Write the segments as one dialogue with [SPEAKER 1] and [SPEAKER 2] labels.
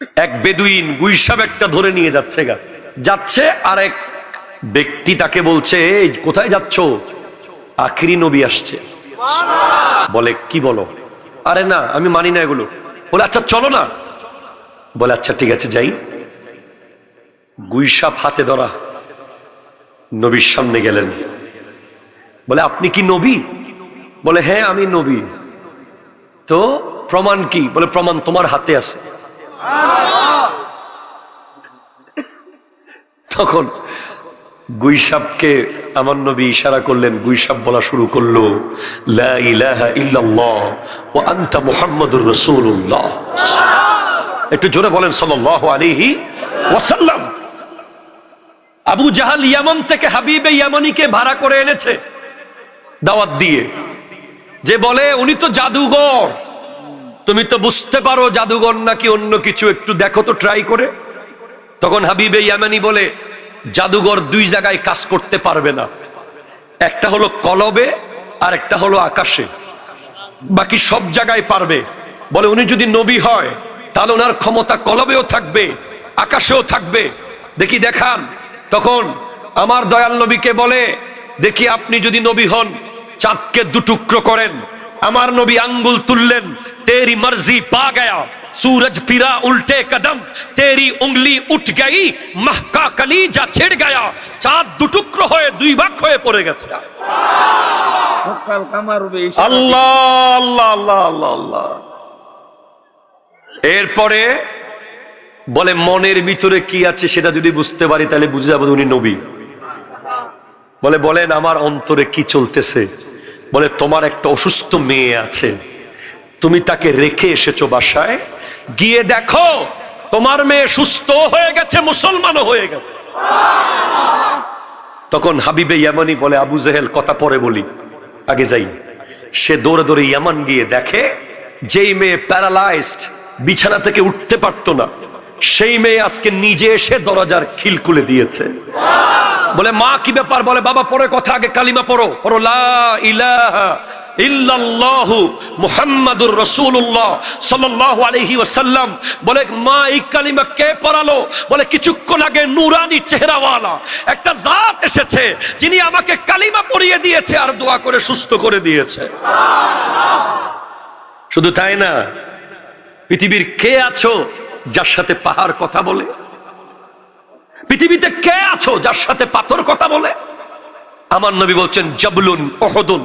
[SPEAKER 1] এক বেদুইন গুইসাব একটা ধরে নিয়ে যাচ্ছে যাচ্ছে, আর এক ব্যক্তি তাকে বলছে, এই কোথায় যাচ্ছ? আখিরি নবী আসছে। বলে কি বলো? আরে না, আমি মানি না এগুলো। বলে আচ্ছা চলো না। বলে আচ্ছা ঠিক আছে যাই। গুইসাপ হাতে ধরা নবীর সামনে গেলেন। বলে আপনি কি নবী? বলে হ্যাঁ আমি নবী। তো প্রমাণ কি? বলে প্রমাণ তোমার হাতে আছে। তখন গুইসাবকে আমার নবী ইশারা করলেন, গুইসাব বলা শুরু করলো, লা ইলাহা ইল্লাল্লাহ ওয়া আনতা মুহাম্মাদুর রাসূলুল্লাহ। একটু জোরে বলেন সাল্লাল্লাহু আলাইহি ওয়াসাল্লাম। আবু জাহাল ইয়ামান থেকে হাবিবে ইয়ামানিকে ভাড়া করে এনেছে দাওয়াত দিয়ে, যে বলে উনি তো জাদুঘর, তুমি তো বুঝতে পারো জাদুঘর নাকি অন্য কিছু, একটু দেখো তো ট্রাই করে। তখন হাবিবে ইয়ামানি বলে, জাদুঘর দুই জায়গায় কাজ করতে পারবে না, একটা হলো কলবে আর একটা হলো আকাশে, বাকি সব জায়গায় পারবে। বলে উনি যদি নবী হয় তাহলে ওনার ক্ষমতা কলবেও থাকবে আকাশেও থাকবে, দেখি দেখান। তখন আমার দয়াল নবীকে বলে, দেখি আপনি যদি নবী হন চাঁদকে দুটুকরো করেন। আমার নবী আঙ্গুল তুললেন, তেরি মর্জি পা গয়া, सूरज फिरा उल्टे कदम, तेरी उंगली उठ गई, महका कलीजा छिड़ गया, चाँद दुटुकरो হয়ে দুই ভাগ হয়ে পড়ে গেছে। আল্লাহ আল্লাহ আল্লাহ আল্লাহ আল্লাহ। এরপরে বলে মনের ভিতরে কি আছে সেটা যদি বুঝতে পারি তাহলে বুঝে যাবো উনি নবী। বলে বলেন আমার অন্তরে কি চলতেছে? বলে তোমার একটা অসুস্থ মেয়ে আছে, তুমি তাকে রেখে এসেছো বাসায়, গিয়ে দেখো তোমার মেয়ে সুস্থ হয়ে গেছে, মুসলমানও হয়ে গেছে। তখন হাবিবে ইয়ামানি বলে, আবু জেহেল কথা পরে বলি, আগে যাই। সে দৌড়ে দৌড়ে ইয়ামান গিয়ে দেখে যেই মেয়ে প্যারালাইজড, বিছানা থেকে উঠতে পারতো না, সেই মেয়ে আজকে নিজে এসে দরজার খিল খুলে দিয়েছে। বলে মা কি ব্যাপার? বলে বাবা পরে কথা, আগে কালিমা পড়ো, পড়ো লা ইলাহা ইল্লাল্লাহু মুহাম্মাদুর রাসূলুল্লাহ সাল্লাল্লাহু আলাইহি ওয়াসাল্লাম। বলে মা এই কালিমা কে পড়ালো? বলে কিছুক্ষণ আগে নূরানি চেহারাওয়ালা একটা জাত এসেছে যিনি আমাকে কালিমা পড়িয়ে দিয়েছে আর দোয়া করে সুস্থ করে দিয়েছে। শুধু তাই না, পৃথিবীর কে আছো যার সাথে পাহাড় কথা বলে? পৃথিবীতে কে আছো যার সাথে পাথর কথা বলে? আমার নবী বলছেন, জাবলুন উহুদুন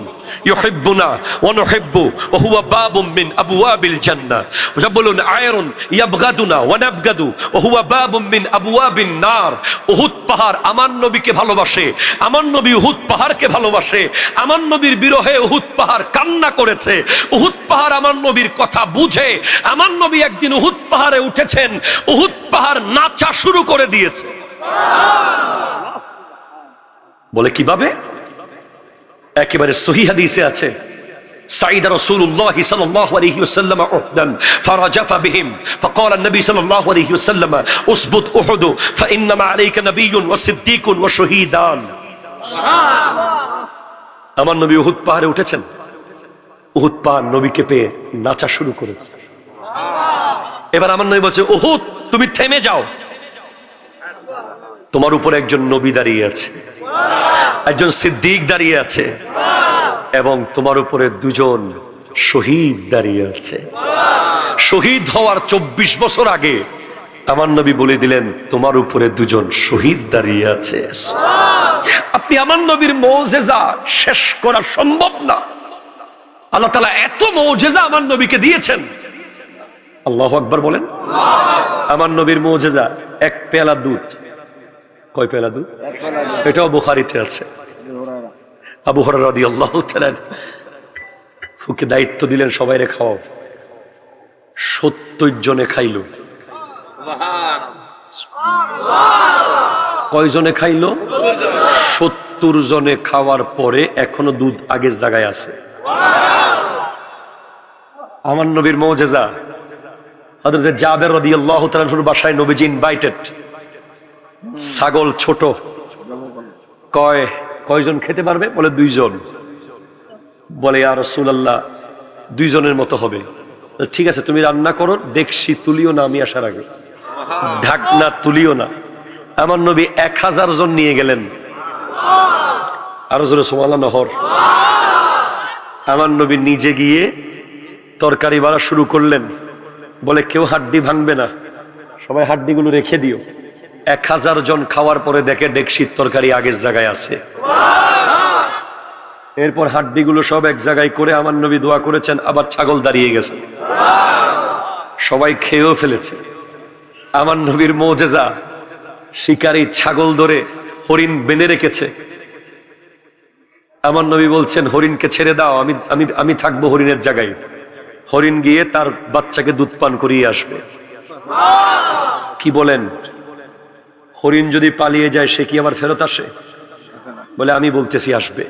[SPEAKER 1] ইউহিব্বুনা ওয়া নুহিব্বু ওয়া হুয়া বাবুম মিন আবওয়াবিল জান্নাহ, জাবলুন আয়রুন ইয়াবগাদুনা ওয়া নাবগাদু ওয়া হুয়া বাবুম মিন আবওয়াবিন নার। উহুদ পাহাড় আমার নবীকে ভালোবাসে, আমার নবী উহুদ পাহাড়কে ভালোবাসে, আমার নবীর বিরহে উহুদ পাহাড় কান্না করেছে, উহুদ পাহাড় আমার নবীর কথা বুঝে। আমার নবী একদিন উহুদ পাহাড়ে উঠেছেন, উহুদ পাহাড় নাচা শুরু করে দিয়েছে। বলে কিভাবে? একেবারে সহিহ হাদিসে আছে, সাইদা রাসূলুল্লাহ সাল্লাল্লাহু আলাইহি ওয়াসাল্লাম উহদান ফারাজাফা বিহিম ফাকালা নবী সাল্লাল্লাহু আলাইহি ওয়াসাল্লাম উসবুত উহুদ ফাইন্নামা আলাইকা নবিয়্যুন ওয়া সিদ্দীকুন ওয়া শহীদান। আমার নবী উহুদ পাহাড়ে উঠেছেন, উহুদ পাহাড় নবীকে পেয়ে নাচা শুরু করেছে। এবার আমার নবী বলছে, উহুদ তুমি থেমে যাও, তোমার উপর একজন নবী দাঁড়িয়ে আছে, একজন সিদ্দিক দাঁড়িয়ে আছে, এবং তোমার উপরে দুজন শহীদ দাঁড়িয়ে আছে। শহীদ হওয়ার 24 বছর আগে আমার নবী বলে দিলেন, তোমার উপরে দুজন শহীদ দাঁড়িয়ে আছে। আপনি আমার নবীর মুজিজা শেষ করা সম্ভব না। আল্লাহ তাআলা এত মুজিজা আমার নবীকে দিয়েছেন। আল্লাহু আকবার বলেন। আমার নবীর মুজিজা এক পেয়ালা দুধ। কয় পেয়ালা দুধ? এটাও বুখারীতে আছে। আবু হুরায়রা রাদিয়াল্লাহু তাআলা ফুকে দায়িত্ব দিলেন, সবাইরে খাওয়াও। 70 জনে খাইল। কয়জনে খাইল? 70 জনে খাওয়ার পরে এখনো দুধ আগের জায়গায় আছে। আমার নবীর মুজিজা। হযরত জাবের রাদিয়াল্লাহু তাআলা এর বাসায় নবীজি ইনভাইটেড। ছাগল ছোট, কয়জন খেতে পারবে? বলে 2 জন। বলে ইয়া রাসূলুল্লাহ 2 জনের মতো হবে। ঠিক আছে তুমি রান্না করো, দেখছি তুলিও না আমি আসার আগে। ঢাকনা তুলিও না। আমার নবী 1000 জন নিয়ে গেলেন। আরো জোরে সুবহানাল্লাহ নহর। আমার নবী নিজে গিয়ে তরকারি বাড়া শুরু করলেন। বলে কেউ হাড্ডি ভাঙবে না, সবাই হাড্ডিগুলো রেখে দিও। 1000 জন খাওয়ার পরে দেখে ডেকশির তরকারি আগের জায়গায় আছে। এরপর হাড্ডিগুলো সব এক জায়গায় করে আমার নবী দোয়া করেছেন, আবার ছাগল দাঁড়িয়ে গেছে, সবাই খেয়েও ফেলেছে। আমার নবীর মুজিজা, শিকারী ছাগল ধরে হরিণ বেঁধে রেখেছে। আমার নবী বলছেন হরিণকে ছেড়ে দাও, আমি আমি আমি থাকবো হরিণের জায়গায়। হরিণ গিয়ে তার বাচ্চাকে দুধ পান করিয়ে আসবে। কি বলেন? হরিণ যদি পালিয়ে যায় সে কি আবার ফেরত আসে? বলে আমি বলতেছি আসবে,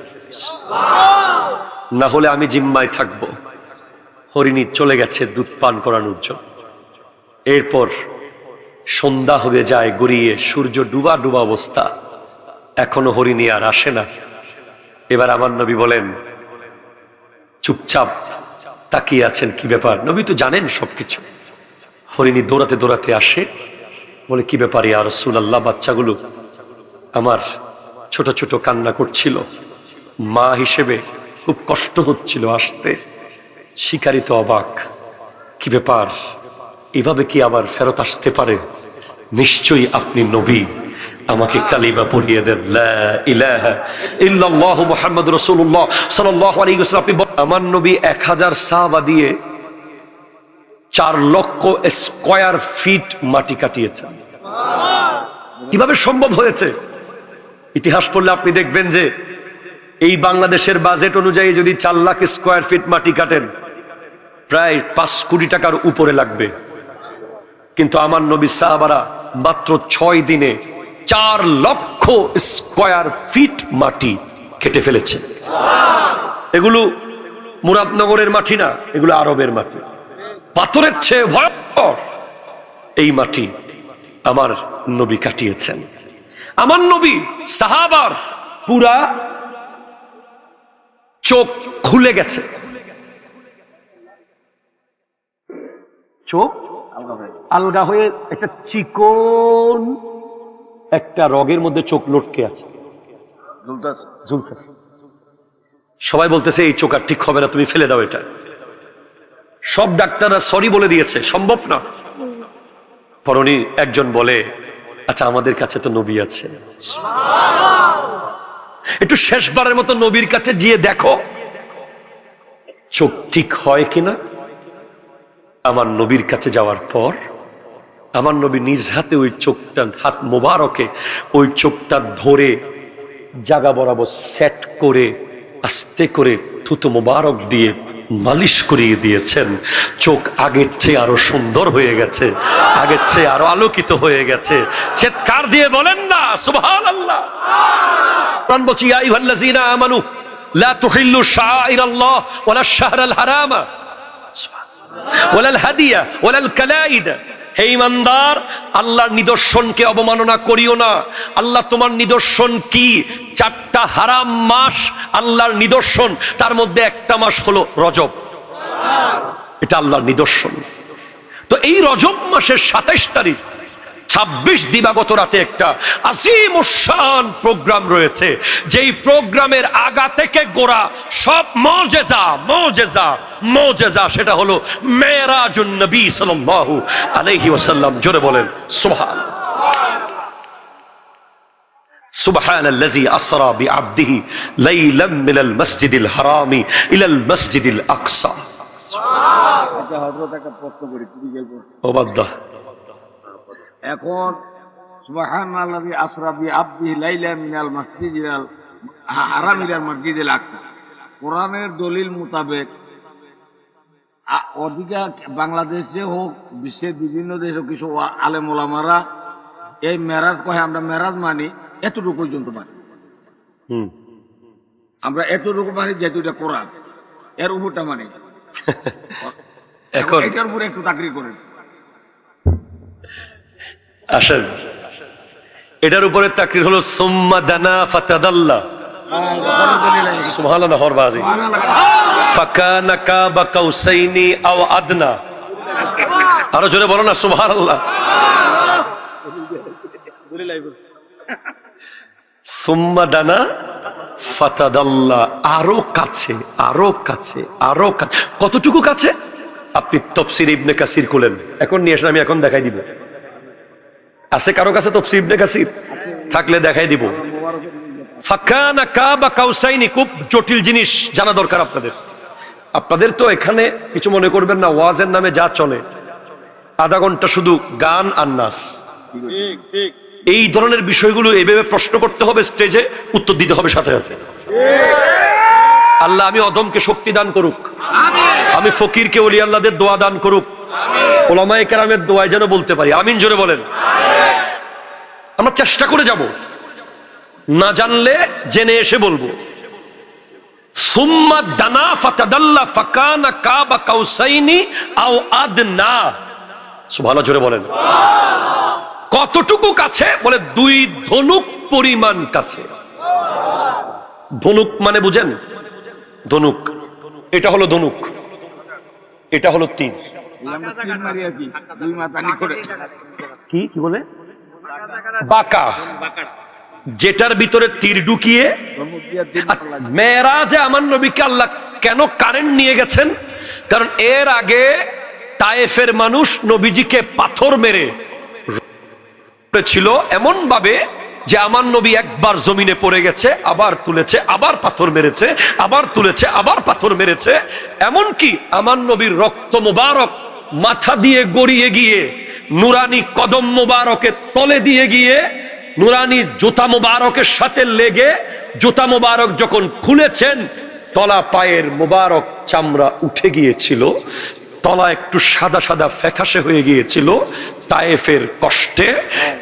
[SPEAKER 1] না হলে আমি জিম্মায় থাকবো। হরিণী চলে গেছে দুধ পান করানোর জন্য। এরপর সন্ধ্যা হয়ে যায় গড়িয়ে, সূর্য ডুবা ডুবা অবস্থা, এখনো হরিণী আর আসে না। এবার আমার নবী বলেন, চুপচাপ তাকিয়ে আছেন, কি ব্যাপার? নবী তো জানেন সবকিছু। হরিণী দৌড়াতে দৌড়াতে আসে, বলে কি ব্যাপার ইয়া রাসূলুল্লাহ? বাচ্চাগুলো আমার ছোট ছোট কান্না করছিল, মা হিসেবে খুব কষ্ট হচ্ছিল আসতে। শিকারী তো অবাক, কি ব্যাপার, এভাবে কি আবার ফেরত আসতে পারে? নিশ্চয়ই আপনি নবী, আমাকে কালিমা পড়িয়ে দেন, লা ইলাহা ইল্লাল্লাহু মুহাম্মাদুর রাসূলুল্লাহ সাল্লাল্লাহু আলাইহি ওয়াসাল্লাম। আপনি আমার নবী 1000 সাহাবা দিয়ে 4 লক্ষ স্কয়ার ফিট মাটি কাটিয়েছেন। কিভাবে সম্ভব হয়েছে? ইতিহাস পড়লে আপনি দেখবেন যে এই বাংলাদেশের বাজেট অনুযায়ী যদি 4 লাখ স্কয়ার ফিট মাটি কাটেন, প্রায় 5 কোটি টাকার উপরে লাগবে। কিন্তু আমার নবী সাহাবারা মাত্র 6 দিনে 4 লক্ষ স্কয়ার ফিট মাটি কেটে ফেলেছে। এগুলো মুরাদনগরের মাটি না, এগুলো আরবের মাটি, পাথরের চেয়ে ভয়ঙ্কর এই মাটি আমার নবী কাটিয়েছেন। আমার নবী সাহাবার পুরা চোখ খুলে গেছে, চোখ আলগা হয়ে একটা চিকন একটা রগের মধ্যে চোখ লটকে আছে, ঝুলতেছে। সবাই বলতেছে এই চোখ আর ঠিক হবে না, তুমি ফেলে দাও এটা। সব ডাক্তাররা সরি বলে দিয়েছে, সম্ভব না। পরনি একজন বলে, আচ্ছা আমাদের কাছে তো নবী আছে, একটু শেষবারের মতো নবীর কাছে গিয়ে দেখো চোখ ঠিক হয় কিনা। আমার নবীর কাছে যাওয়ার পর আমার নবী নিজ হাতে ওই চোখটা, হাত মোবারকে ওই চোখটা ধরে জায়গা বরাবর সেট করে আস্তে করে থুতু মোবারক দিয়ে মালিশ করিয়ে দিয়েছেন। চোখ আগের চেয়ে আরো সুন্দর হয়ে গেছে, আগের চেয়ে আরো আলোকিত হয়ে গেছে। চিৎকার দিয়ে বলেন না সুবহানাল্লাহ। কোরআন বলছে, ইয়া আইয়ুহাল্লাযীনা আমানু লা তুহিল্লু শাআইরাল্লাহ ওয়ালা শাহরাল হারামা ওয়ালাল হাদিয়া ওয়ালাল কালাইদা। হে ঈমানদার, আল্লাহর নিদর্শনকে অবমাননা করিও না। আল্লাহ তোমার নিদর্শন কি? 4টা হারাম মাস আল্লাহর নিদর্শন, তার মধ্যে একটা মাস হলো রজব, এটা আল্লাহর নিদর্শন। তো এই রজব মাসের 27 তারিখ 26 দিবাগত রাতে একটা আজিম শান প্রোগ্রাম রয়েছে, যেই প্রোগ্রামের আগা থেকে গোড়া সব মুজিজা মুজিজা মুজিজা, সেটা হলো মেরাজুন নবী সাল্লাল্লাহু আলাইহি ওয়াসাল্লাম। জোরে বলেন সুবহানাল্লাহ। সুবহানাল্লাযী আসরা বিআবদিহি লাইলাম মিনাল মাসজিদিল হারামি ইলাল মাসজিদিল আকসা।
[SPEAKER 2] আচ্ছা হযরত, একটা প্রশ্ন করি, তুমি বলবো
[SPEAKER 1] ওবাদা।
[SPEAKER 2] এখন সুবহানাল্লাযী আসরা বিআবদিহি লাইলাম মিনাল মাসজিদিল হারাম ইলাল মাসজিদিল আকসা, কোরআনের দলিল মোতাবেক অধিকার বাংলাদেশে হোক বিশ্বের বিভিন্ন দেশে কিছু আলেম ওলামারা এই মেরাজ কহে, আমরা মেরাজ মানি এতটুকু পর্যন্ত মানি, আমরা এতটুকু মানি যেহেতু এটা কোরআন, এর উপরটা মানি। এখন এটার উপরে একটু তাকরির করেন।
[SPEAKER 1] আসেন, এটার উপরে তাকরির হলো সুম্মা দানা ফাতাদাল্লা। সুবহানাল্লাহ হরবাজি ফাকানা কাবা কাউসাইনি আও আদনা। আরো জোরে বলো না সুবহানাল্লাহ। সুম্মা দানা ফাতাদাল্লা, আরো কাছে, আরো কাছে, আরো কাছে। কতটুকু কাছে? আপনি তাফসীর ইবনে কাসির খুলেন, এখন নিয়ে আসেন, আমি এখন দেখাই দিব। আছে কারো কাছে তাফসীর ইবনে কাসির? থাকলে দেখাই দিব। ফাকানা কাবা কাউসাইনি, খুব জটিল জিনিস জানা দরকার আপনাদের। আপনাদের তো এখানে কিছু মনে করবেন না, ওয়াজের নামে যা চলে আধা ঘন্টা শুধু গান আর নাচ, এই ধরনের বিষয়গুলো এইভাবে প্রশ্ন করতে হবে, স্টেজে উত্তর দিতে হবে সাথে সাথে। আল্লাহ আমি অদমকে শক্তি দান করুক, আমি ফকিরকে ওলি আল্লাহদের দোয়া দান করুক, ওলামায়ে কেরামের দোয়ায় যেন বলতে পারি আমিন। জোরে বলেন। আমরা চেষ্টা করে যাব, না জানলে জেনে এসে বলবো। সুম্মা দানা ফাতাদাল্লা ফাকানা কাবা কাউসাইনি আও আদনা। সুবহানাল্লাহ, জোরে বলেন। কতটুকু কাছে? বলে 2 ধনুক পরিমাণ কাছে। ধনুক মানে বুঝেন? ধনুক, এটা হলো ধনুক, এটা হলো তীর। কি কি বলে? বাঁকা, যেটার ভিতরে তীর ঢুকিয়ে। মেরাজে আমার নবীকে আল্লাহ কেন কারেন্ট নিয়ে গেছেন? কারণ এর আগে তায়েফের মানুষ নবীজিকে পাথর মেরে ছিল এমন ভাবে যে আমার নবী একবার জমিনে পড়ে গেছে, আবার তুলেছে, আবার পাথর মেরেছে, আবার তুলেছে, আবার পাথর মেরেছে। এমনকি আমার নবীর রক্ত মোবারক মাথা দিয়ে গড়িয়ে গিয়ে নুরানি কদম মোবারকের তলে দিয়ে গিয়ে নুরানি জুতা মোবারকের সাথে লেগে জুতা মোবারক যখন খুলেছেন, তলা পায়ের মোবারক চামড়া উঠে গিয়েছিল, তলা একটু সাদা সাদা ফ্যাকাশে হয়ে গিয়েছিল তায়েফের কষ্টে।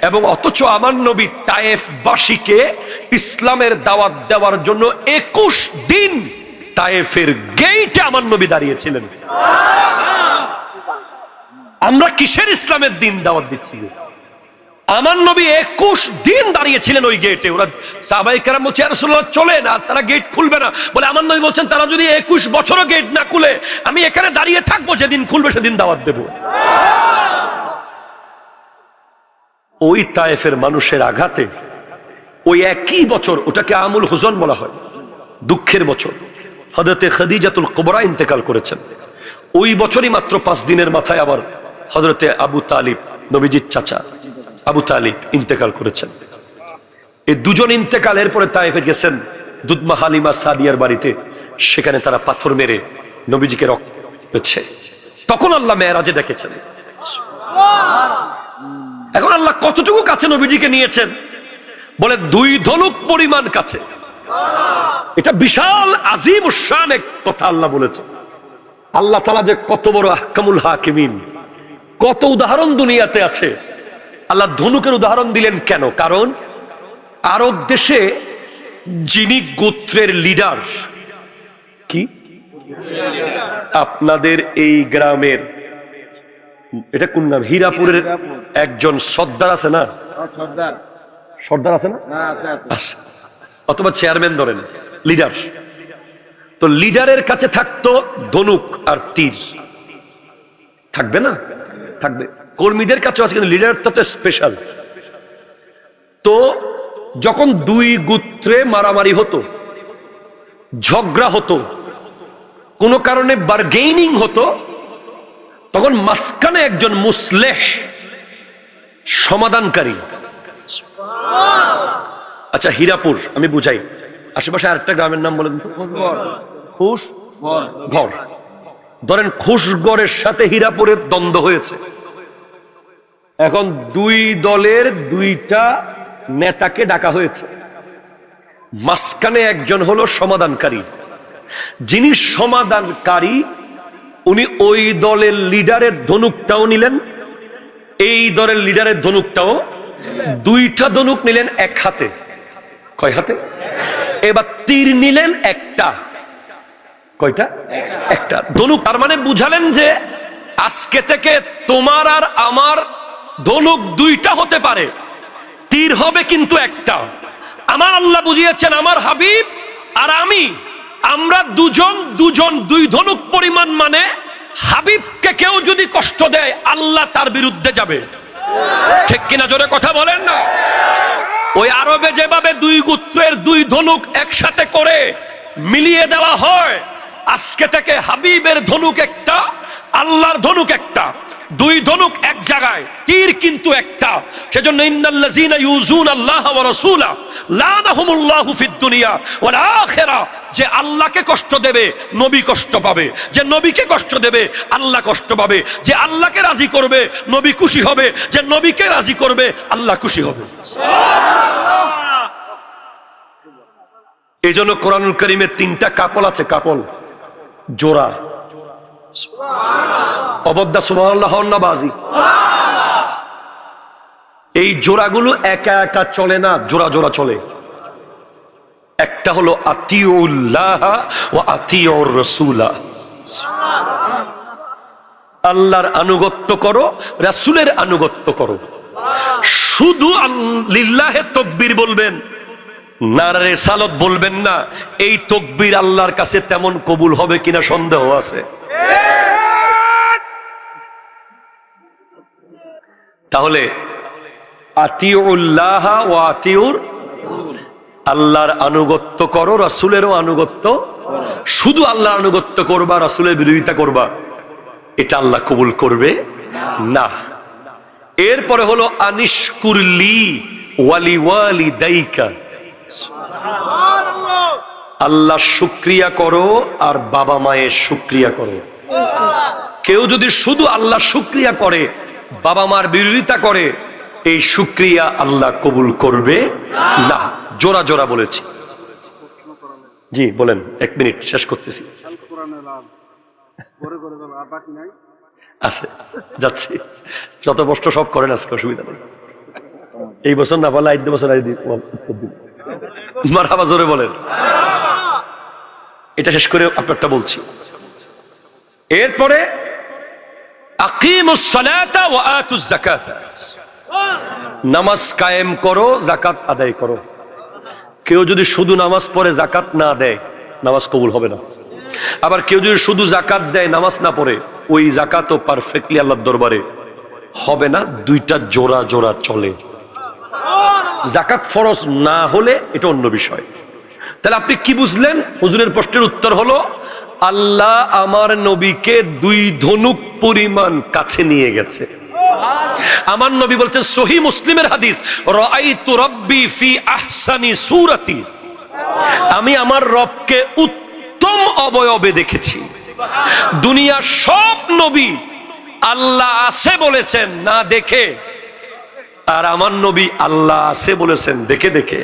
[SPEAKER 1] এবং অথচ আমার নবী তায়েফবাসীকে ইসলামের দাওয়াত দেওয়ার জন্য 21 দিন তায়েফের গেইটে আমার নবী দাঁড়িয়েছিলেন। আমরা কিসের ইসলামের দিন দাওয়াত দিচ্ছি? আমার নবী 21 দিন দাঁড়িয়েছিলেন ওই গেটে। ওরা সাহাবায়ে কেরাম বলছে, ইয়া রাসূলুল্লাহ চলেন, আর তারা গেট খুলবে না। বলে আমার নবী বলছেন, তারা যদি 21 বছরও গেট না খুলে, আমি এখানে দাঁড়িয়ে থাকবো, যেদিন খুলবে সেদিন দাওয়াত দেব। ওই তায়েফের মানুষের আঘাতে ওই একই বছর, ওটাকে আমুল হুজন বলা হয়, দুঃখের বছর, হযরতে খাদিজাতুল কুবরা ইন্তেকাল করেছেন। ওই বছরই মাত্র 5 দিনের মাথায় আবার হযরতে আবু তালিব, নবীজির চাচা আবু তালিব ইন্তেকাল করেছেন। এই দুজন ইন্তেকালের পরে তায়েফে গেছেন দুধমা হালিমা সাদিয়ার বাড়িতে, সেখানে তারা পাথর মেরে নবীজিকে রক্ত করেছে। তখন আল্লাহ মেরাজে ডেকেছেন। এখন আল্লাহ কতটুকু কাছে নবীজিকে নিয়েছেন? বলে 2 ধনুক পরিমাণ কাছে। এটা বিশাল আজিম শান এক কথা আল্লাহ বলেছেন। আল্লাহ তাআলা যে কত বড় আহকামুল হাকিমিন, কত উদাহরণ দুনিয়াতে আছে। আল্লাহ ধনুকের উদাহরণ দিলেন কেন? কারণ আরব দেশে যিনি গোত্রের লিডার, কি আপনাদের এই গ্রামের, এটা কোন নাম, হীরাপুরের একজন সর্দার আছে না? সর্দার আছে না? আছে। অথবা চেয়ারম্যান ধরেন, লিডার। তো লিডারের কাছে থাকতো ধনুক আর তীর, থাকবে না? থাকবে। কর্মীদের কাছে আছে, কিন্তু লিডারটা তো স্পেশাল। তো যখন 2 গোত্রে মারামারি হতো, ঝগড়া হতো, কোনো কারণে বার্গেইনিং হতো, তখন মাঝখানে একজন মুসলেহ, সমাধানকারী। আচ্ছা, হীরাপুর আমি বুঝাই, আশেপাশে আরেকটা গ্রামের নাম বলেন তো। খুশগড়। ধরেন খুশগড়ের সাথে হীরাপুরের দ্বন্দ্ব হয়েছে। এখন 2 দলের 2টা নেতাকে ডাকা হয়েছে, মাঝখানে একজন হলো সমাধানকারী। যিনি সমাধানকারী উনি ওই দলের লিডারের ধনুকটাও নিলেন, এই দলের লিডারের ধনুকটাও, 2টা ধনুক নিলেন এক হাতে। কয় হাতে? এবার তীর নিলেন একটা। কয়টা? একটা ধনুক। তার মানে বুঝালেন যে আজকে থেকে তোমার আর আমার ধনুক 2টা হতে পারে, তীর হবে কিন্তু একটা। আমার আল্লাহ বুঝিয়েছেন, আমার হাবিব আর আমি, আমরা দুজন 2 ধনুক পরিমাণ, মানে হাবিবকে কেউ যদি কষ্ট দেয় আল্লাহ তার বিরুদ্ধে যাবে, ঠিক কিনা জোরে কথা বলেন না? ওই আরবে যেভাবে দুই গোত্রের দুই ধনুক একসাথে করে মিলিয়ে দেওয়া হয়, আজকে থেকে হাবিবের ধনুক একটা, আল্লাহর ধনুক একটা, দুই ধনুক এক জায়গায়, তীর কিন্তু একটা। সেজন্য ইন্নাল্লাযীনা ইউযুনাল্লাহা ওয়া রাসূলা লানাহুমুল্লাহু ফিদ দুনিয়া ওয়াল আখিরাহ, যে আল্লাহকে কষ্ট দেবে নবী কষ্ট পাবে, যে নবীকে কষ্ট দেবে আল্লাহ কষ্ট পাবে, যে আল্লাহকে রাজি করবে নবী খুশি হবে, যে নবীকে রাজি করবে আল্লাহ খুশি হবে। এই জন্য কোরআনুল কারীমের 3টা কাপল আছে, কাপল জোড়া। অবদ্দা সুবহানাল্লাহ না বাজি। এই জোড়াগুলো একা একা চলে না, জোড়া জোড়া চলে। একটা হলো আতিউল্লাহ ওয়া আতিউর রাসূলা, আল্লাহর আনুগত্য করো, রাসূলের আনুগত্য করো। শুধু লিল্লাহে তাকবীর বলবেন, নারে রিসালাত বলবেন না, এই তাকবীর আল্লাহর কাছে তেমন কবুল হবে কিনা সন্দেহ আছে। তাহলে আতিউল্লাহ ওয়া আতিউর, আল্লাহর আনুগত্য করো, রাসূলেরও আনুগত্য। শুধু আল্লাহর আনুগত্য করবা, রাসূলের বিরোধিতা করবা, এটা আল্লাহ কবুল করবে না। এরপরে হলো আনিশকুরলি ওয়ালি ওয়ালিদাইকা, আল্লাহর শুকরিয়া করো আর বাবা মায়ের শুকরিয়া করো। কেউ যদি শুধু আল্লাহর শুকরিয়া করে, বাবা মার বিরোধিতা করে, এই শুকরিয়া আল্লাহ কবুল করবে না। জোড়া জোড়া বলেছি। জি বলেন, 1 মিনিট শেষ করতেছি। আছে যাচ্ছি, যত কষ্ট সব করেন, আজকে অসুবিধা নেই। এই বছর না পারলে 8 বছর মারহাবা, জোরে বলেন। এটা শেষ করে আপনারটা বলছি। এরপরে আকিমুস সালাতা ওয়া আতুজ যাকাত, নামাজ কায়েম করো, যাকাত আদায় করো। কেউ যদি শুধু নামাজ পড়ে যাকাত না দেয়, নামাজ কবুল হবে না। আবার কেউ যদি শুধু যাকাত দেয়, নামাজ না পড়ে, ওই যাকাতও পারফেক্টলি আল্লাহর দরবারে হবে না। দুইটা জোড়া জোড়া চলে। যাকাত ফরজ না হলে এটা অন্য বিষয়। তাহলে আপনি কি বুঝলেন? হুজুরের প্রশ্নের উত্তর হলো, আল্লাহ আমার নবীকে 2 ধনুক পরিমাণ কাছে নিয়ে গেছে। আমার নবী বলছেন, সহিহ মুসলিমের হাদিস, রাআইতু রাব্বি ফি আহসানি সূরাতি, আমি আমার রবকে উত্তম অবয়বে দেখেছি। দুনিয়ার সব নবী আল্লাহ আছে বলেছেন না দেখে, আর আমার নবী আল্লাহ আছে বলেছেন দেখে দেখে।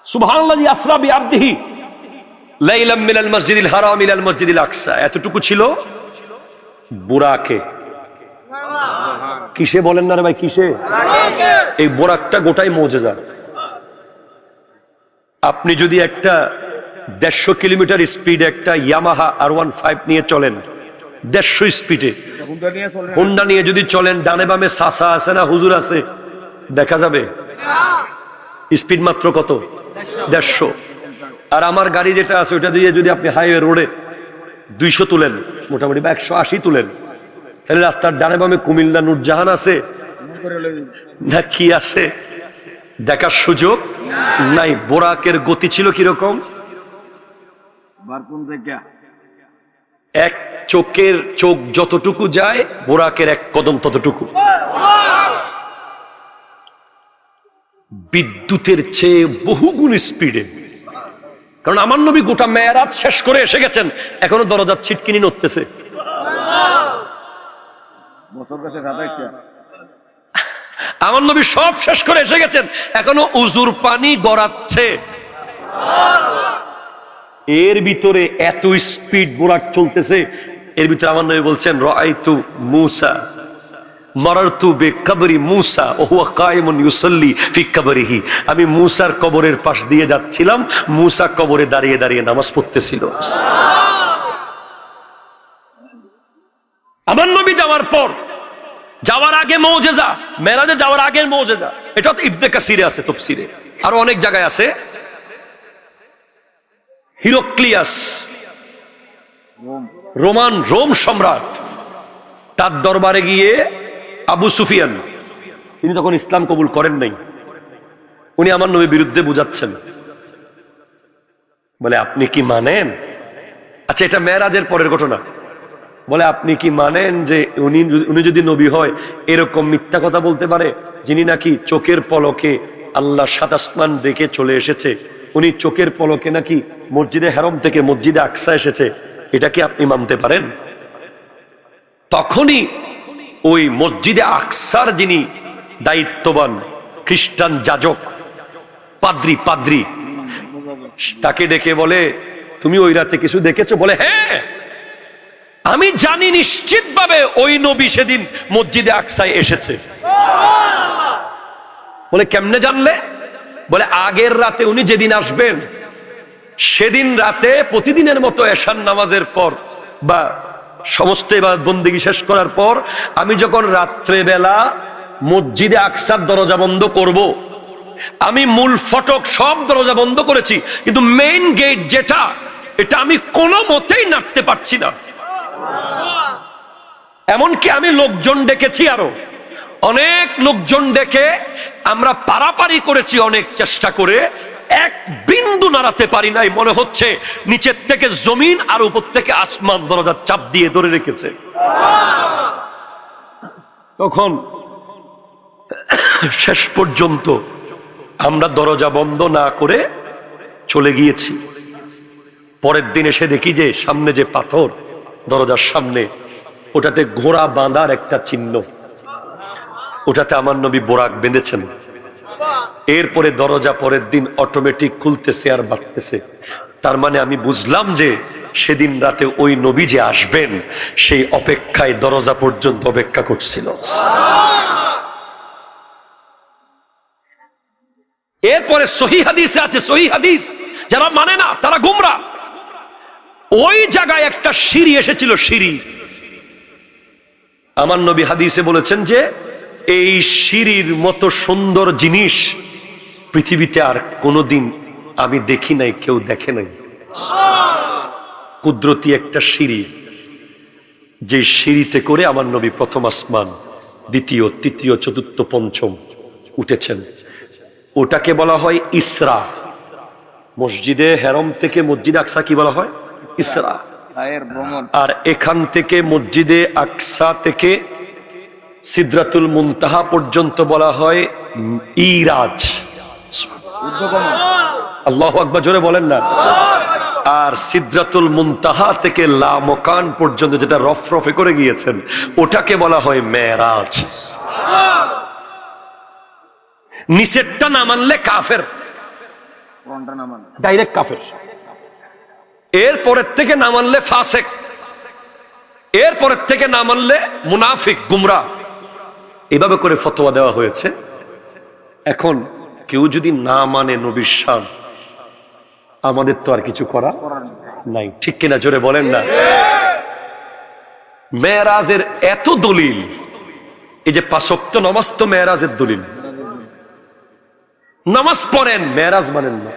[SPEAKER 1] সুবহানাল্লাযী আসরা বিআবদিহি লাইলাম মিনাল মসজিদিল হারাম ইলাল মসজিদিল আকসা, এতটুকু ছিল বুরাকে। কিসে বলেন না রে ভাই, কিসে? এই বুরাকটা গোটাই মুজিজা। আপনি যদি একটা 150 কিলোমিটার স্পিডে একটা ইয়ামাহা R15 নিয়ে চলেন, 150 স্পিডে, হুন্ডা নিয়ে যদি চলেন, ডানে বামে সাসা আছে না হুজুর আছে, দেখা যাবে স্পিড মাত্র কত? 150। আর আমার গাড়ি যেটা আছে ওটা দিয়ে যদি আপনি হাইওয়ে রোডে 200 তুলেন, মোটামুটি 180 তুলেন, তাহলে রাস্তার ডানে বামে কুমিল্লা নূরজাহান আছে না কি আছে? দেখার সুযোগ নাই। বোরাকের গতি ছিল কিরকম? এক চোখের চোখ যতটুকু যায়, বোরাকের 1 কদম ততটুকু। বিদ্যুতের চেয়ে বহুগুণ স্পিডে। কারণ আমার নবী গোটা মেরাজ শেষ করে এসে গেছেন, এখনো দরজার ছিটকিনি নড়তেছে। আমার নবী সব শেষ করে এসে গেছেন, এখনো উজুর পানি গড়াচ্ছে। এর ভিতরে এত স্পিড বোরাক চলতেছে। এর ভিতরে আমার নবী বলছেন, রাআইতু মূসা মারারতু বিকবরি মূসা ওয়া হুয়া কায়িমুন ইউসাল্লি ফি কবরিহি, আমি মূসার কবরের পাশ দিয়ে যাচ্ছিলাম, মূসা কবরে দাঁড়িয়ে দাঁড়িয়ে নামাজ পড়তেছিল। আমার নবী যাওয়ার পর, যাওয়ার আগে মুজিজা, মেরাজে যাওয়ার আগের মুজিজা, এটা তো ইবনে কাসিরে আছে, তাফসিরে আর অনেক জায়গায় আছে। হিরাক্লিয়াস রোম সম্রাট, তার দরবারে গিয়ে আবু সুফিয়ান, তিনি তখন ইসলাম কবুল করেন নাই, উনি আমার নবীর বিরুদ্ধে বুঝাচ্ছেন, বলে আপনি কি মানেন, আচ্ছা এটা মেরাজের পরের ঘটনা, বলে আপনি কি মানেন যে উনি যদি নবী হয় এরকম মিথ্যা কথা বলতে পারে, যিনি নাকি চোখের পলকে আল্লাহ সাত আসমান দেখে চলে এসেছে, উনি চোখের পলকে নাকি মসজিদে হারাম থেকে মসজিদে আকসা এসেছে, এটা কি আপনি মানতে পারেন? তখনই ওই মসজিদে আকসার যিনি দায়িত্ববান খ্রিস্টান যাজক পাদ্রি তাকে ডেকে বলে, তুমি ওই রাতে কিছু দেখেছো? বলে হ্যাঁ, আমি জানি নিশ্চিতভাবে ওই নবী সেদিন মসজিদে আকসায় এসেছে। বলে কেমনে জানলে? বলে আগের রাতে উনি যেদিন আসবেন সেদিন রাতে প্রতিদিনের মতো এশার নামাজের পর বা সমস্ত ইবাদত বন্দেগী শেষ করার পর আমি যখন রাত্রে বেলা মসজিদে আকসার দরজা বন্ধ করব, আমি মূল ফটক সব দরজা বন্ধ করেছি, কিন্তু মেইন গেট যেটা, এটা আমি কোনো মতেই নাড়তে পারছি না। এমনকি আমি লোকজন ডেকেছি, আরো অনেক লোকজন ডেকে আমরা পারাপারি করেছি, অনেক চেষ্টা করে এক বিন্দু নাড়াতে পারি নাই, মনে হচ্ছে নিচের থেকে জমিন আর উপর থেকে আসমান দরজার চাপ দিয়ে ধরে রেখেছে। তখন শেষ পর্যন্ত আমরা দরজা বন্ধ না করে চলে গিয়েছি। পরের দিন এসে দেখি যে সামনে যে পাথর দরজার সামনে, ওটাতে ঘোড়া বাঁধার একটা চিহ্ন, ওটাতে আমার নবী বোরাক বেঁধেছেন। এরপরে দরজা পরের দিন অটোমেটিক খুলতেছে আর বাড়তেছে। তার মানে আমি বুঝলাম যে সেদিন রাতে ওই নবী যে আসবেন সেই অপেক্ষায় দরজা পর্যন্ত অপেক্ষা করছিল। এরপরে সহিহ হাদিসে আছে, সহিহ হাদিস যারা মানে না তারা গুমরা। ওই জায়গায় একটা সিঁড়ি এসেছিল, সিঁড়ি। আমার নবী হাদিসে বলেছেন যে এই সিঁড়ির মতো সুন্দর জিনিস পৃথিবীতে আর কোনোদিন আমি দেখি নাই, কেউ দেখে নাই। কুদরতি একটা সিঁড়ি, যে সিঁড়িতে করে আমার নবী প্রথম আসমান, দ্বিতীয়, তৃতীয়, চতুর্থ, পঞ্চম উঠেছেন। ওটাকে বলা হয় ইসরা। মসজিদে হারাম থেকে মসজিদে আকসা কি বলা হয়? ইসরা। আর এখান থেকে মসজিদে আকসা থেকে সিদরাতুল মুনতাহা পর্যন্ত বলা হয় ইরাজ। আল্লাহু আকবার, জোরে বলেন না। আর সিদরাতুল মুনতাহা থেকে লামকান পর্যন্ত যেটা রফরফে করে গিয়েছেন ওটাকে বলা হয় মেরাজ। নিচেরটা না মানলে কাফের, ডাইরেক্ট কাফের। এরপরের থেকে না মানলে ফাসেক, এরপরের থেকে না মানলে মুনাফিক, গুমরাহ। এভাবে করে ফতোয়া দেওয়া হয়েছে। এখন কেউ যদি না মানে নবীর শান, আমাদের তো আর কিছু করা নাই, ঠিক কিনা? জোরে বলেন না। মেরাজের এত দলিল, এই যে 5 ওয়াক্ত নামাজ তো মেরাজের দলিল। নামাজ পড়েন, মেরাজ মানেন না,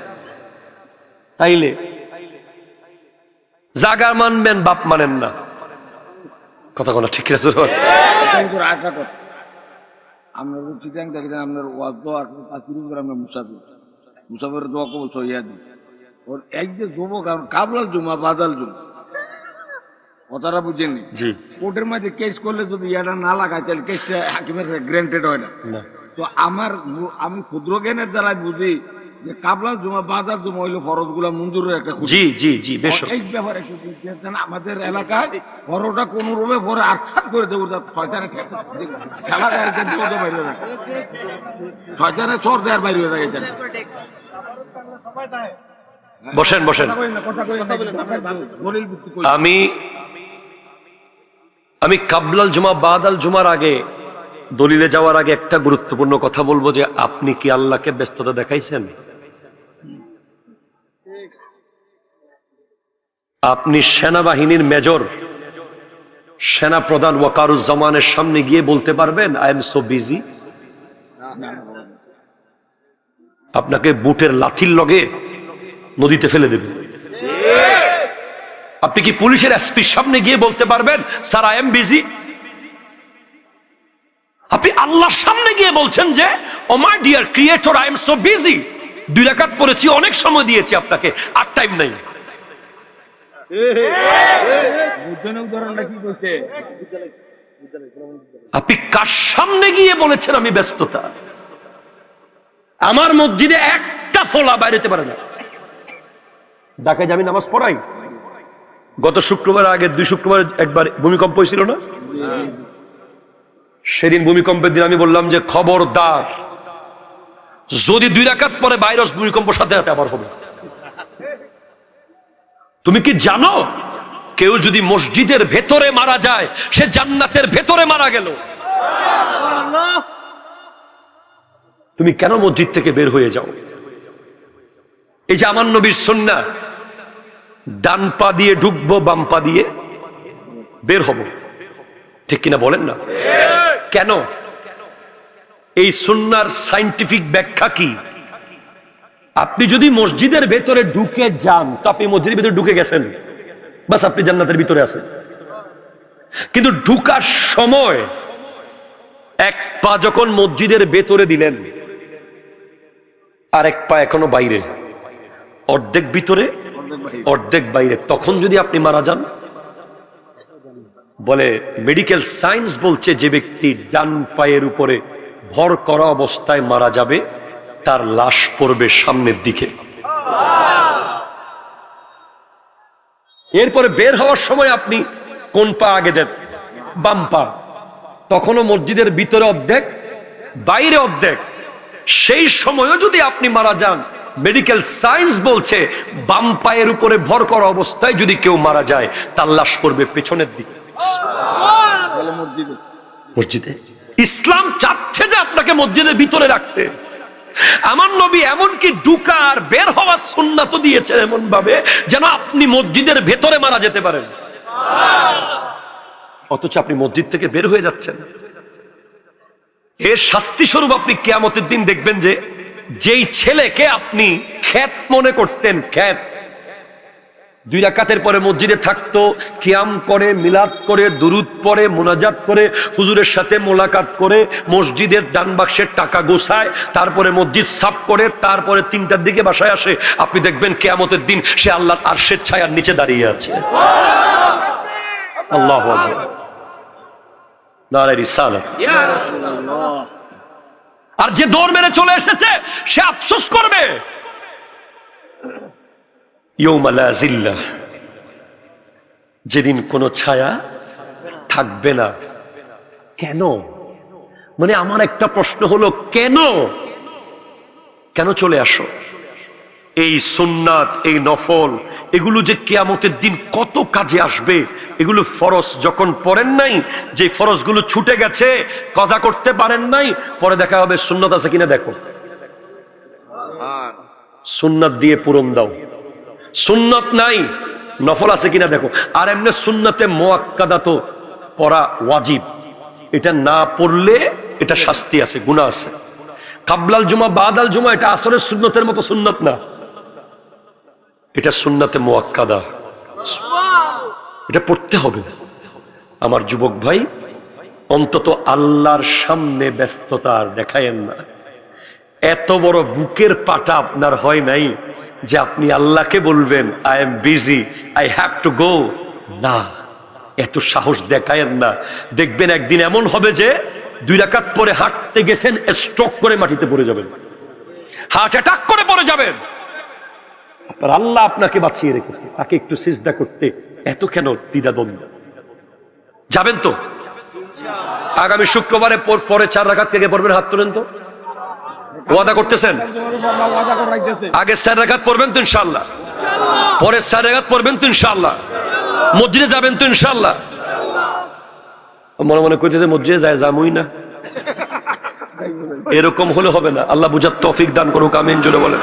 [SPEAKER 1] তাইলে জাগা মানবেন, বাপ মানেন না। কথা বলা ঠিক কিনা? জোরে
[SPEAKER 2] আমরা চিটাং দেখেছেন, আপনার ওয়াজ দোয়া আমরা মুসাফির দোয়া কবল সহিয়াদি ওর এক যে যুবক কাবলাল জুমা বাদাল জুমা, কথাটা বুঝেননি। কোর্টের মধ্যে কেস করলে যদি এটা না লাগায় তাহলে কেসটা হাকিমের গ্রান্টেড হয় না। তো আমি ক্ষুদ্র জ্ঞানের দ্বারা বুঝি যে কাবলাল জুমা বাদাল জুমা হইলো ফরজ গুলা মঞ্জুরের একটা। জি জি জি, বেশ। এই ব্যাপারে আমাদের এলাকায় ফরজটা কোন রূপে পরে আটসাত করে দেবো, ছয়টানে খেলা দেয় বাইরে থাকে, ছয়টানে চোর দেওয়ার বাইরে হয়ে থাকে।
[SPEAKER 1] বসেন বসেন। আমি কাবলাল জুমা বাদাল জুমার আগে দলিলে যাওয়ার আগে একটা গুরুত্বপূর্ণ কথা বলবো যে আপনি কি আল্লাহকে ব্যস্ততা দেখাইছেন? আপনি সেনাবাহিনীর মেজর, সেনা প্রধান ওয়াকারুজ্জামানের সামনে গিয়ে বলতে পারবেন আই এম সো বিজি? আপনাকে বুটের লাথির লগে নদীতে ফেলে দেবে। আপনি কি পুলিশের এসপির সামনে গিয়ে বলতে পারবেন স্যার আই এম বিজি? আপনি আল্লাহর সামনে গিয়ে বলছেন যে oh my dear creator I am so busy, 2 রাকাত পড়েছি, অনেক সময় দিয়েছি আপনাকে, আর টাইম নাই। আপনি কার সামনে গিয়ে বলেছেন আমি ব্যস্ততা? আমার মসজিদে একটা ফোলা বাইরেতে পারে না। ঢাকায় আমি নামাজ পড়াই, গত শুক্রবার আগে 2 শুক্রবার একবার ভূমিকম্প হয়েছিল না? সেদিন ভূমিকম্পের দিন আমি বললাম যে খবরদার, যদি 2 রাকাত পরে ভাইরাস ভূমিকম্প সাথে সাথে আবার হবে। তুমি কি জানো কেউ যদি মসজিদের ভেতরে মারা যায় সে জান্নাতের ভেতরে মারা গেল? তুমি কেন মসজিদ থেকে বের হয়ে যাও? এই যে আমার নবীর সুন্নাহ, ডান পা দিয়ে ঢুকবো, বাম পা দিয়ে বের হব, ঠিক কিনা বলেন না? কেন? এই সুন্নাহর সায়েন্টিফিক ব্যাখ্যা কি? আপনি যদি মসজিদের ভেতরে ঢুকে যান তো আপনি মসজিদের ভেতরে ঢুকে গেছেন, বাস আপনি জান্নাতের ভিতরে আছেন। কিন্তু ঢুকার সময় এক পা যখন মসজিদের ভেতরে দিলেন, আর এক পা এখনো বাইরে, অর্ধেক ভিতরে অর্ধেক বাইরে, তখন যদি আপনি মারা যান, বলে মেডিকেল সায়েন্স বলছে যে ব্যক্তি ডান পায়ের উপরে ভর করা অবস্থায় মারা যাবে তার লাশ পড়বে সামনের দিকে। এরপরে বের হওয়ার সময় আপনি কোন পা আগে দেন? বাম পা। তখনও মসজিদের ভিতরে অর্ধেক, বাইরে অর্ধেক। সেই সময়ও যদি আপনি মারা যান, মেডিকেল সায়েন্স বলছে বাম পায়ের উপরে ভর করা অবস্থায় যদি কেউ মারা যায় তার লাশ পড়বে পেছনের দিকে, মসজিদে। ইসলাম চাচ্ছে যে আপনাকে মসজিদের ভিতরে রাখতে। আমার নবী এমনকি ঢুকা আর বের হওয়ার সুন্নাত দিয়েছেন এমন ভাবে যেন আপনি মসজিদের ভেতরে মারা যেতে পারেন, অথচ আপনি মসজিদ থেকে বের হয়ে যাচ্ছেন। এর শাস্তি স্বরূপ আপনি কিয়ামতের দিন দেখবেন যে যেই ছেলেকে আপনি খ্যাত মনে করতেন, খ্যাত, 2 রাকাতের পরে মসজিদে থাকতো, কিয়াম করে, মিলাদ করে, দুরুদ পড়ে, মুনাজাত করে, হুজুরের সাথে মোলাকাত করে, মসজিদের দান বাক্সের টাকা গোছায়, তারপরে মসজিদ সাফ করে, তারপরে 3টার দিকে বাসায় আসে, আপনি দেখবেন কিয়ামতের দিন সে আল্লাহর আরশের ছায়ার নিচে দাঁড়িয়ে আছে। আল্লাহু আকবার, নারে রিসালাত। আর যে দৌড় মেরে চলে এসেছে সে আফসোস করবে, ইয়াউমা লা জিল্লা, যেদিন কোনো ছায়া থাকবে না। কেন? মানে আমার একটা প্রশ্ন হলো, কেন কেন চলে আসো? এই সুন্নাত, এই নফল, এগুলো যে কিয়ামতের দিন কত কাজে আসবে। এগুলো ফরজ যখন পড়েন নাই, যে ফরজগুলো ছুটে গেছে, কাজা করতে পারেন নাই, পরে দেখা হবে সুন্নাত আছে কিনা দেখো, সুন্নাত দিয়ে পূরণ দাও। সুন্নাত নাই, নফল আছে কিনা দেখো। আর এমনি সুন্নাতে মুআক্কাদা তো পড়া ওয়াজিব, এটা না পড়লে এটা শাস্তি আছে, গুনাহ আছে। কাবলাল জুমা, বাদাল জুমা, এটা আসরের সুন্নতের মতো সুন্নাত না, এটা সুন্নাতে মুআক্কাদা, এটা পড়তে হবে। আমার যুবক ভাই, অন্তত আল্লাহর সামনে ব্যস্ততা আর দেখায়েন না। এত বড় বুকের পাটা আপনার হয় নাই যে আপনি আল্লাহকে বলবেন I am busy, I have to go. না, এত সাহস দেখায়েন না। দেখবেন একদিন এমন হবে যে 2 রাকাত পরে হাঁটতে গেছেন, স্ট্রোক করে মাটিতে পড়ে যাবেন, হার্ট অ্যাটাক করে পড়ে যাবেন। আপনার আল্লাহ আপনাকে বাঁচিয়ে রেখেছে, তাকে একটু সিজদা করতে এত কেন দ্বিধাদ্বন্দ্ব? যাবেন তো? আগামী শুক্রবারে পরে 4 রাকাত কে পড়বেন? হাত তোলেন তো। ওয়াদা করতেছেন? আগে 4 রাকাত পড়বেন তো ইনশাআল্লাহ, পরে 4 রাকাত পড়বেন তো ইনশাআল্লাহ, মসজিদে যাবেন তো ইনশাআল্লাহ। মনে মনে করতে যে মসজিদে যায় যামই না, এরকম হলে হবে না। আল্লাহ বুঝার তৌফিক দান করুক, আমিন জোরে বলেন।